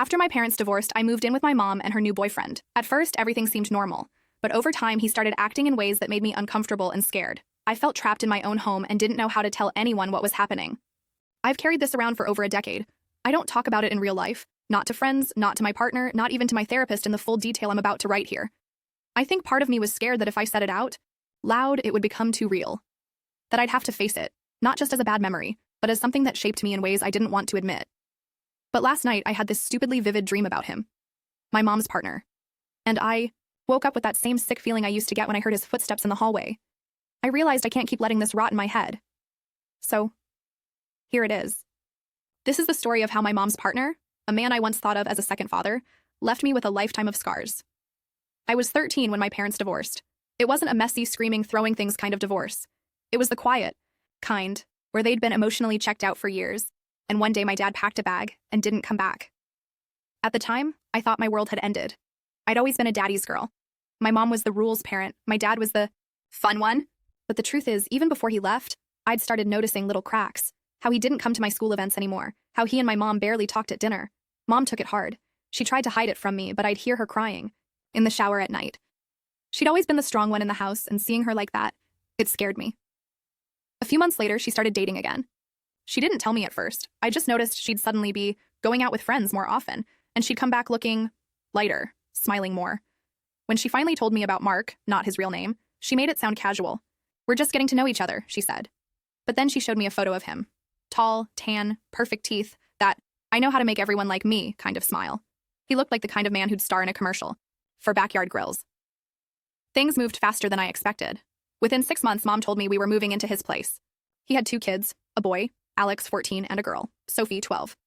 After my parents divorced, I moved in with my mom and her new boyfriend. At first, everything seemed normal, but over time, he started acting in ways that made me uncomfortable and scared. I felt trapped in my own home and didn't know how to tell anyone what was happening. I've carried this around for over a decade. I don't talk about it in real life, not to friends, not to my partner, not even to my therapist in the full detail I'm about to write here. I think part of me was scared that if I said it out loud, it would become too real. That I'd have to face it, not just as a bad memory, but as something that shaped me in ways I didn't want to admit. But last night, I had this stupidly vivid dream about him. My mom's partner. And I woke up with that same sick feeling I used to get when I heard his footsteps in the hallway. I realized I can't keep letting this rot in my head. So, here it is. This is the story of how my mom's partner, a man I once thought of as a second father, left me with a lifetime of scars. I was 13 when my parents divorced. It wasn't a messy, screaming, throwing things kind of divorce. It was the quiet kind, where they'd been emotionally checked out for years, and one day my dad packed a bag and didn't come back. At the time, I thought my world had ended. I'd always been a daddy's girl. My mom was the rules parent, my dad was the fun one. But the truth is, even before he left, I'd started noticing little cracks. How he didn't come to my school events anymore, how he and my mom barely talked at dinner. Mom took it hard. She tried to hide it from me, but I'd hear her crying in the shower at night. She'd always been the strong one in the house, and seeing her like that, it scared me. A few months later, she started dating again. She didn't tell me at first. I just noticed she'd suddenly be going out with friends more often, and she'd come back looking lighter, smiling more. When she finally told me about Mark, not his real name, she made it sound casual. "We're just getting to know each other," she said. But then she showed me a photo of him. Tall, tan, perfect teeth, that "I know how to make everyone like me" kind of smile. He looked like the kind of man who'd star in a commercial for backyard grills. Things moved faster than I expected. Within 6 months, Mom told me we were moving into his place. He had 2 kids, a boy, Alex, 14, and a girl, Sophie, 12.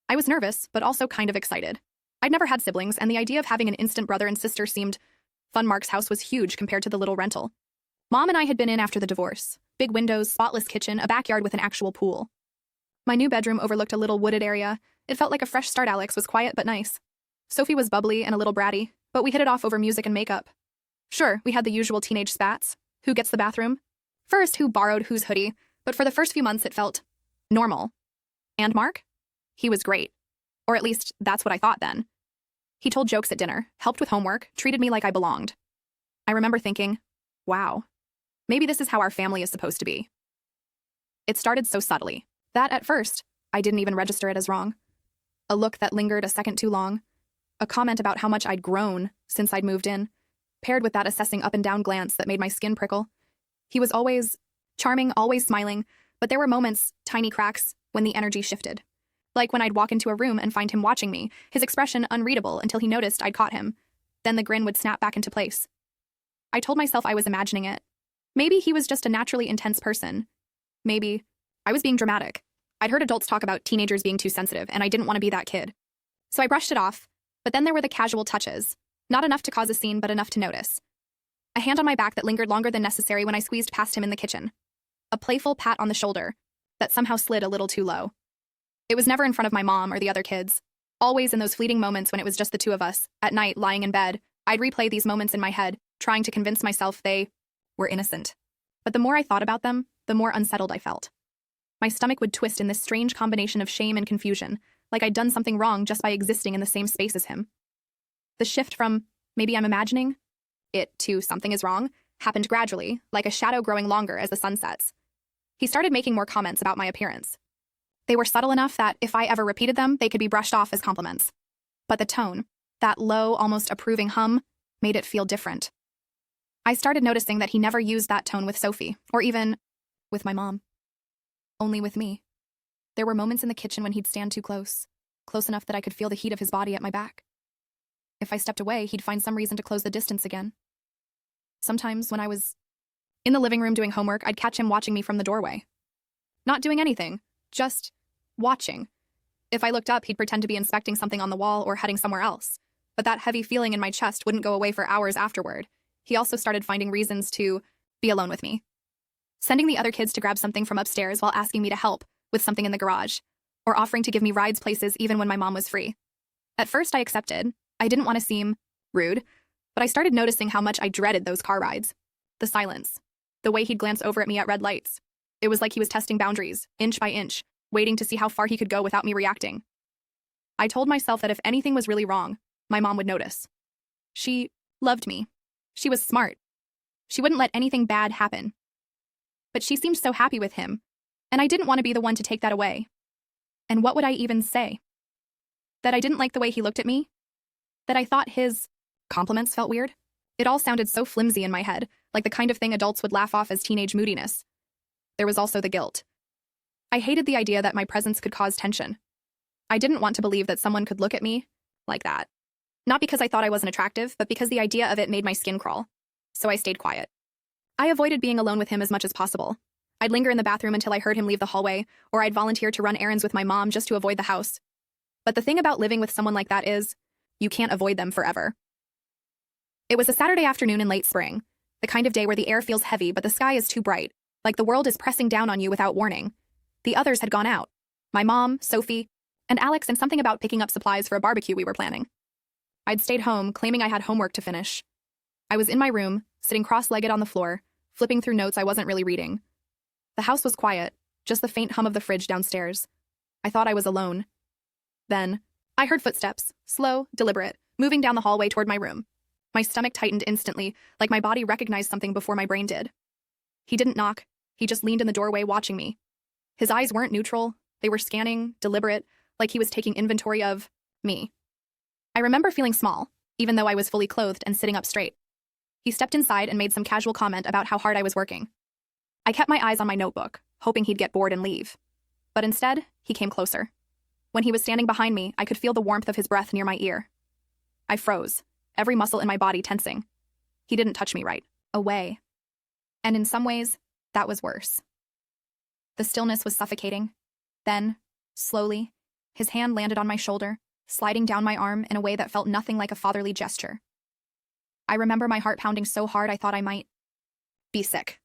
I was nervous, but also kind of excited. I'd never had siblings, and the idea of having an instant brother and sister seemed fun. Mark's house was huge compared to the little rental Mom and I had been in after the divorce. Big windows, spotless kitchen, a backyard with an actual pool. My new bedroom overlooked a little wooded area. It felt like a fresh start. Alex was quiet but nice. Sophie was bubbly and a little bratty, but we hit it off over music and makeup. Sure, we had the usual teenage spats. Who gets the bathroom? First, who borrowed whose hoodie, but for the first few months it felt normal. And Mark? He was great. Or at least, that's what I thought then. He told jokes at dinner, helped with homework, treated me like I belonged. I remember thinking, wow, maybe this is how our family is supposed to be. It started so subtly that, at first, I didn't even register it as wrong. A look that lingered a second too long. A comment about how much I'd grown since I'd moved in, paired with that assessing up and down glance that made my skin prickle. He was always charming, always smiling, but there were moments, tiny cracks, when the energy shifted. Like when I'd walk into a room and find him watching me, his expression unreadable until he noticed I'd caught him. Then the grin would snap back into place. I told myself I was imagining it. Maybe he was just a naturally intense person. Maybe I was being dramatic. I'd heard adults talk about teenagers being too sensitive, and I didn't want to be that kid. So I brushed it off, but then there were the casual touches. Not enough to cause a scene, but enough to notice. A hand on my back that lingered longer than necessary when I squeezed past him in the kitchen. A playful pat on the shoulder that somehow slid a little too low. It was never in front of my mom or the other kids. Always in those fleeting moments when it was just the two of us, at night, lying in bed, I'd replay these moments in my head, trying to convince myself they were innocent. But the more I thought about them, the more unsettled I felt. My stomach would twist in this strange combination of shame and confusion, like I'd done something wrong just by existing in the same space as him. The shift from, maybe I'm imagining it, to something is wrong, happened gradually, like a shadow growing longer as the sun sets. He started making more comments about my appearance. They were subtle enough that if I ever repeated them, they could be brushed off as compliments. But the tone, that low, almost approving hum, made it feel different. I started noticing that he never used that tone with Sophie, or even with my mom. Only with me. There were moments in the kitchen when he'd stand too close enough that I could feel the heat of his body at my back. If I stepped away, he'd find some reason to close the distance again. Sometimes, when I was in the living room doing homework, I'd catch him watching me from the doorway. Not doing anything, just watching. If I looked up, he'd pretend to be inspecting something on the wall or heading somewhere else. But that heavy feeling in my chest wouldn't go away for hours afterward. He also started finding reasons to be alone with me. Sending the other kids to grab something from upstairs while asking me to help with something in the garage, or offering to give me rides places even when my mom was free. At first, I accepted. I didn't want to seem rude, but I started noticing how much I dreaded those car rides. The silence. The way he'd glance over at me at red lights. It was like he was testing boundaries, inch by inch, waiting to see how far he could go without me reacting. I told myself that if anything was really wrong, my mom would notice. She loved me. She was smart. She wouldn't let anything bad happen. But she seemed so happy with him, and I didn't want to be the one to take that away. And what would I even say? That I didn't like the way he looked at me? That I thought his compliments felt weird? It all sounded so flimsy in my head, like the kind of thing adults would laugh off as teenage moodiness. There was also the guilt. I hated the idea that my presence could cause tension. I didn't want to believe that someone could look at me like that. Not because I thought I wasn't attractive, but because the idea of it made my skin crawl. So I stayed quiet. I avoided being alone with him as much as possible. I'd linger in the bathroom until I heard him leave the hallway, or I'd volunteer to run errands with my mom just to avoid the house. But the thing about living with someone like that is, you can't avoid them forever. It was a Saturday afternoon in late spring, the kind of day where the air feels heavy but the sky is too bright, like the world is pressing down on you without warning. The others had gone out. My mom, Sophie, and Alex, and something about picking up supplies for a barbecue we were planning. I'd stayed home, claiming I had homework to finish. I was in my room, sitting cross-legged on the floor, flipping through notes I wasn't really reading. The house was quiet, just the faint hum of the fridge downstairs. I thought I was alone. Then, I heard footsteps, slow, deliberate, moving down the hallway toward my room. My stomach tightened instantly, like my body recognized something before my brain did. He didn't knock, he just leaned in the doorway watching me. His eyes weren't neutral, they were scanning, deliberate, like he was taking inventory of me. I remember feeling small, even though I was fully clothed and sitting up straight. He stepped inside and made some casual comment about how hard I was working. I kept my eyes on my notebook, hoping he'd get bored and leave. But instead, he came closer. When he was standing behind me, I could feel the warmth of his breath near my ear. I froze, every muscle in my body tensing. He didn't touch me right away. And in some ways, that was worse. The stillness was suffocating. Then, slowly, his hand landed on my shoulder, sliding down my arm in a way that felt nothing like a fatherly gesture. I remember my heart pounding so hard I thought I might be sick.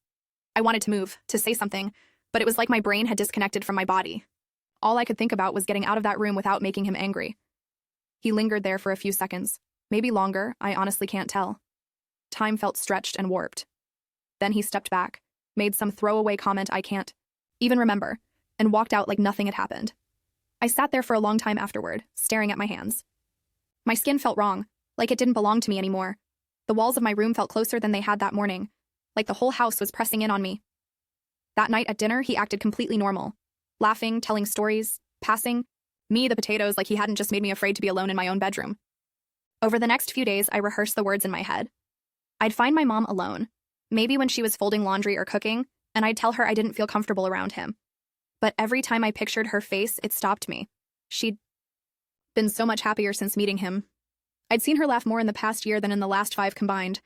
I wanted to move, to say something, but it was like my brain had disconnected from my body. All I could think about was getting out of that room without making him angry. He lingered there for a few seconds, maybe longer, I honestly can't tell. Time felt stretched and warped. Then he stepped back, made some throwaway comment I can't even remember, and walked out like nothing had happened. I sat there for a long time afterward, staring at my hands. My skin felt wrong, like it didn't belong to me anymore. The walls of my room felt closer than they had that morning, like the whole house was pressing in on me. That night at dinner, he acted completely normal, laughing, telling stories, passing me the potatoes like he hadn't just made me afraid to be alone in my own bedroom. Over the next few days, I rehearsed the words in my head. I'd find my mom alone, maybe when she was folding laundry or cooking, and I'd tell her I didn't feel comfortable around him. But every time I pictured her face, it stopped me. She'd been so much happier since meeting him. I'd seen her laugh more in the past year than in the last 5 combined.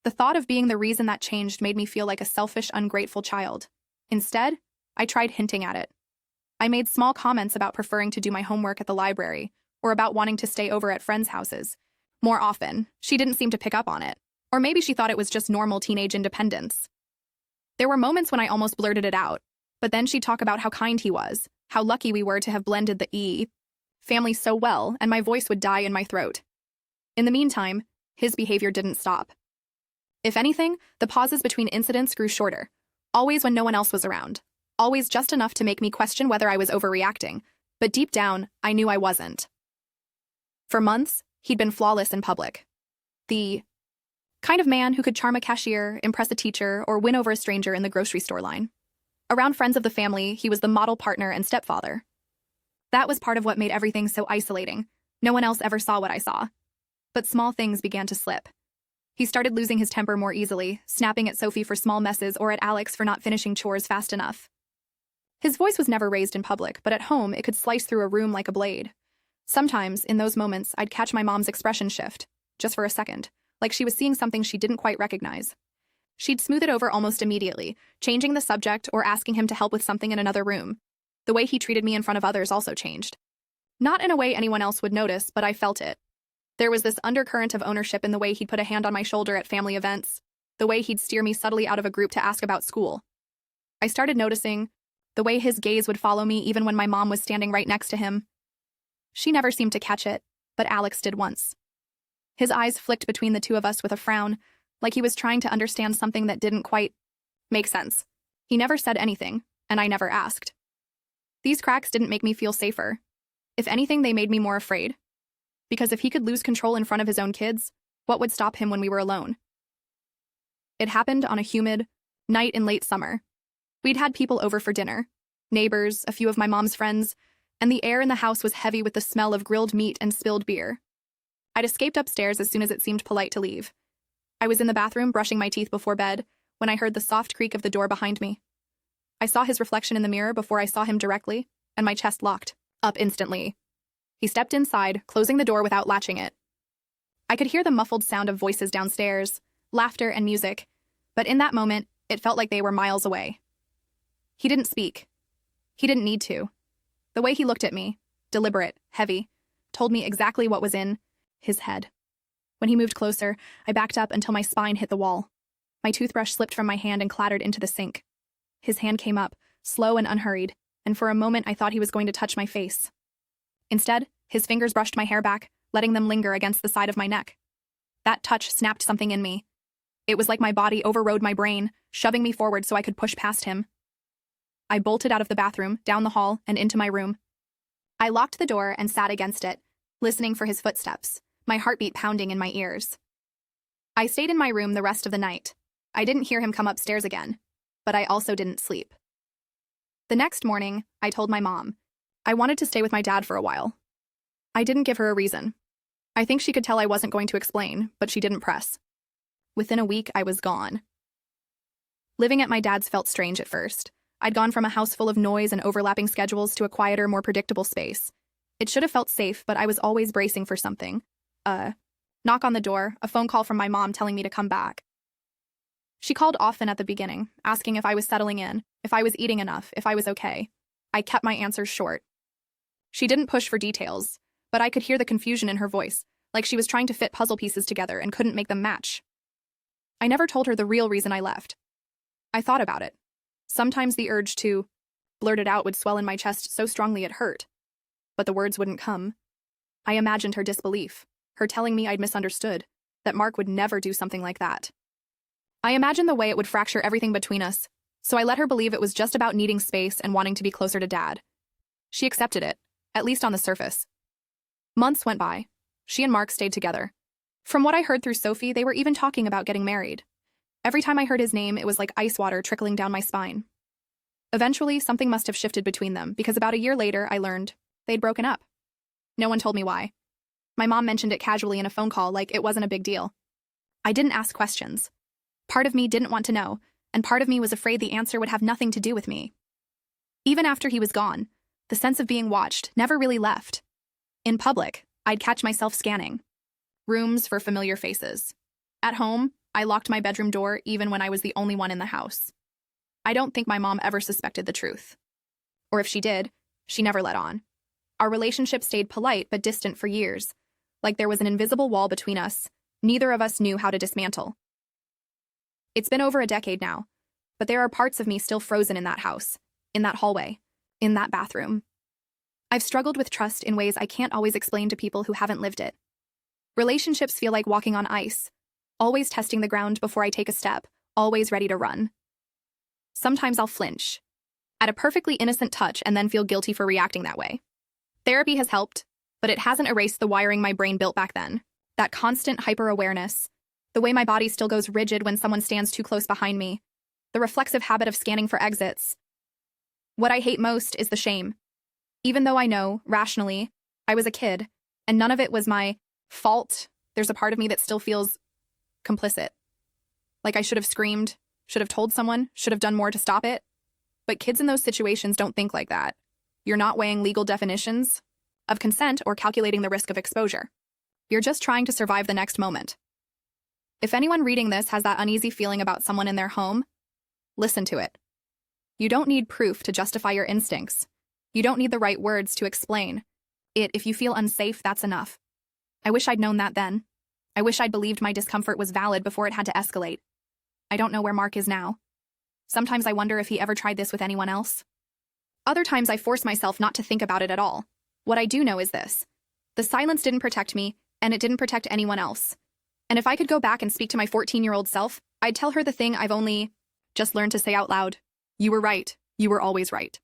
The thought of being the reason that changed made me feel like a selfish, ungrateful child. Instead, I tried hinting at it. I made small comments about preferring to do my homework at the library, or about wanting to stay over at friends' houses. More often, she didn't seem to pick up on it. Or maybe she thought it was just normal teenage independence. There were moments when I almost blurted it out, but then she'd talk about how kind he was, how lucky we were to have blended the family so well, and my voice would die in my throat. In the meantime, his behavior didn't stop. If anything, the pauses between incidents grew shorter, always when no one else was around, always just enough to make me question whether I was overreacting, but deep down, I knew I wasn't. For months, he'd been flawless in public. The kind of man who could charm a cashier, impress a teacher, or win over a stranger in the grocery store line. Around friends of the family, he was the model partner and stepfather. That was part of what made everything so isolating. No one else ever saw what I saw. But small things began to slip. He started losing his temper more easily, snapping at Sophie for small messes or at Alex for not finishing chores fast enough. His voice was never raised in public, but at home it could slice through a room like a blade. Sometimes, in those moments, I'd catch my mom's expression shift, just for a second, like she was seeing something she didn't quite recognize. She'd smooth it over almost immediately, changing the subject or asking him to help with something in another room. The way he treated me in front of others also changed. Not in a way anyone else would notice, but I felt it. There was this undercurrent of ownership in the way he'd put a hand on my shoulder at family events, the way he'd steer me subtly out of a group to ask about school. I started noticing the way his gaze would follow me even when my mom was standing right next to him. She never seemed to catch it, but Alex did once. His eyes flicked between the two of us with a frown, like he was trying to understand something that didn't quite make sense. He never said anything, and I never asked. These cracks didn't make me feel safer. If anything, they made me more afraid. Because if he could lose control in front of his own kids, what would stop him when we were alone? It happened on a humid night in late summer. We'd had people over for dinner, neighbors, a few of my mom's friends, and the air in the house was heavy with the smell of grilled meat and spilled beer. I'd escaped upstairs as soon as it seemed polite to leave. I was in the bathroom brushing my teeth before bed when I heard the soft creak of the door behind me. I saw his reflection in the mirror before I saw him directly, and my chest locked up instantly. He stepped inside, closing the door without latching it. I could hear the muffled sound of voices downstairs, laughter and music, but in that moment, it felt like they were miles away. He didn't speak. He didn't need to. The way he looked at me, deliberate, heavy, told me exactly what was in his head. When he moved closer, I backed up until my spine hit the wall. My toothbrush slipped from my hand and clattered into the sink. His hand came up, slow and unhurried, and for a moment I thought he was going to touch my face. Instead, his fingers brushed my hair back, letting them linger against the side of my neck. That touch snapped something in me. It was like my body overrode my brain, shoving me forward so I could push past him. I bolted out of the bathroom, down the hall, and into my room. I locked the door and sat against it, listening for his footsteps, my heartbeat pounding in my ears. I stayed in my room the rest of the night. I didn't hear him come upstairs again, but I also didn't sleep. The next morning, I told my mom. I wanted to stay with my dad for a while. I didn't give her a reason. I think she could tell I wasn't going to explain, but she didn't press. Within a week, I was gone. Living at my dad's felt strange at first. I'd gone from a house full of noise and overlapping schedules to a quieter, more predictable space. It should have felt safe, but I was always bracing for something. Knock on the door, a phone call from my mom telling me to come back. She called often at the beginning, asking if I was settling in, if I was eating enough, if I was okay. I kept my answers short. She didn't push for details, but I could hear the confusion in her voice, like she was trying to fit puzzle pieces together and couldn't make them match. I never told her the real reason I left. I thought about it. Sometimes the urge to blurt it out would swell in my chest so strongly it hurt. But the words wouldn't come. I imagined her disbelief, her telling me I'd misunderstood, that Mark would never do something like that. I imagined the way it would fracture everything between us, so I let her believe it was just about needing space and wanting to be closer to Dad. She accepted it, at least on the surface. Months went by. She and Mark stayed together. From what I heard through Sophie, they were even talking about getting married. Every time I heard his name, it was like ice water trickling down my spine. Eventually, something must have shifted between them, because about a year later, I learned they'd broken up. No one told me why. My mom mentioned it casually in a phone call, like it wasn't a big deal. I didn't ask questions. Part of me didn't want to know, and part of me was afraid the answer would have nothing to do with me. Even after he was gone, the sense of being watched never really left. In public, I'd catch myself scanning rooms for familiar faces. At home, I locked my bedroom door even when I was the only one in the house. I don't think my mom ever suspected the truth. Or if she did, she never let on. Our relationship stayed polite but distant for years, like there was an invisible wall between us neither of us knew how to dismantle. It's been over a decade now, but there are parts of me still frozen in that house, in that hallway, in that bathroom. I've struggled with trust in ways I can't always explain to people who haven't lived it. Relationships feel like walking on ice, always testing the ground before I take a step, always ready to run. Sometimes I'll flinch at a perfectly innocent touch and then feel guilty for reacting that way. Therapy has helped, but it hasn't erased the wiring my brain built back then. That constant hyper-awareness, the way my body still goes rigid when someone stands too close behind me, the reflexive habit of scanning for exits. What I hate most is the shame. Even though I know, rationally, I was a kid, and none of it was my fault, there's a part of me that still feels complicit. Like I should have screamed, should have told someone, should have done more to stop it. But kids in those situations don't think like that. You're not weighing legal definitions of consent or calculating the risk of exposure. You're just trying to survive the next moment. If anyone reading this has that uneasy feeling about someone in their home, listen to it. You don't need proof to justify your instincts. You don't need the right words to explain it. If you feel unsafe, that's enough. I wish I'd known that then. I wish I'd believed my discomfort was valid before it had to escalate. I don't know where Mark is now. Sometimes I wonder if he ever tried this with anyone else. Other times I force myself not to think about it at all. What I do know is this. The silence didn't protect me, and it didn't protect anyone else. And if I could go back and speak to my 14-year-old self, I'd tell her the thing I've only just learned to say out loud. You were right. You were always right.